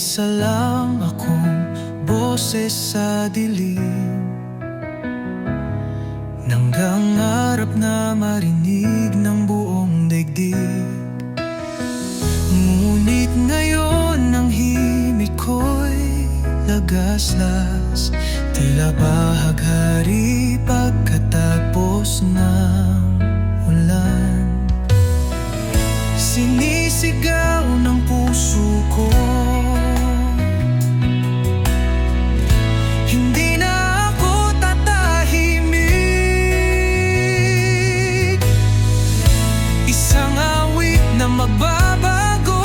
Isa lang akong boses sa dilim, nanggangarap na marinig ng buong daigdig. Ngunit ngayon ang himig ko'y lagaslas, tila bahaghari pagkatapos ng ulan. Sinisigaw ng puso ko, hindi na ako tatahimik. Isang awit na magbabago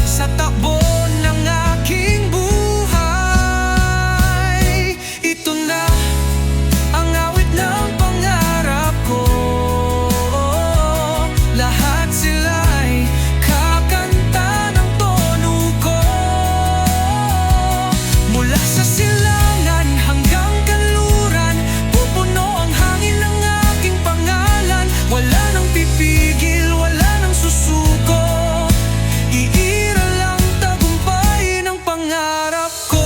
sa takbo ng aking buhay. Ito na ang awit ng pangarap ko. Lahat sila'y kakanta ng tono ko. Mula sa silangan hanggang kanluran, pupuno ang hangin ng aking pangalan. Wala nang pipigil, wala nang susuko. Iiral ang tagumpay ng pangarap ko.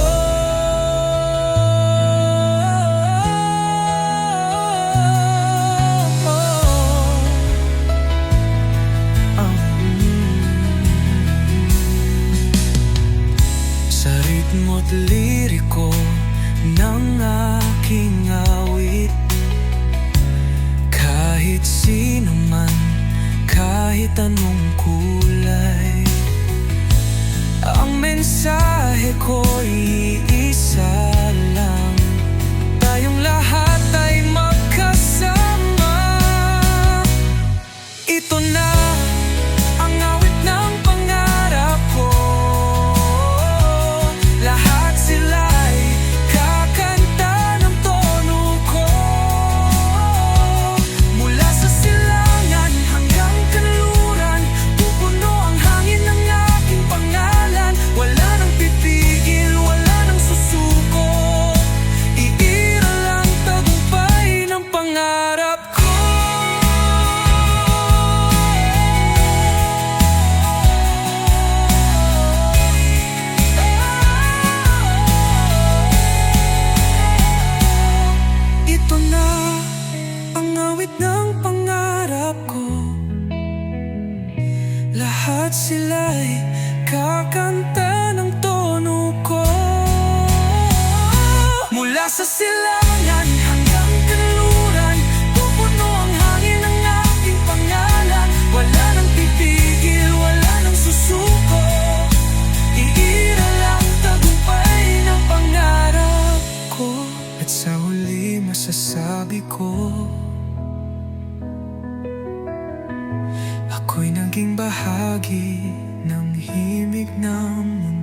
Sa ritmo't liriko ng aking awit, kahit sino man, kahit anong kulay, ang mensahe ko'y iisa lang: tayong lahat ay magkasama. Ito na ang awit ng pangarap ko. Lahat sila'y kakanta ng tono ko. Mula sa silangan hanggang kanluran, pupuno ang hangin ng aking pangalan. Wala nang pipigil, wala nang susuko. Iiral ang tagumpay ng pangarap ko. Ito na ang awit ng pangarap ko. Lahat sila'y kakanta ng tono ko. Mula sa silangan hanggang kanluran, pupuno ang hangin ng aking pangalan. Wala nang pipigil, wala nang susuko. Iiral ang tagumpay ng pangarap ko. At sa huli masasabi ko, ako'y naging bahagi ng himig ng mundo.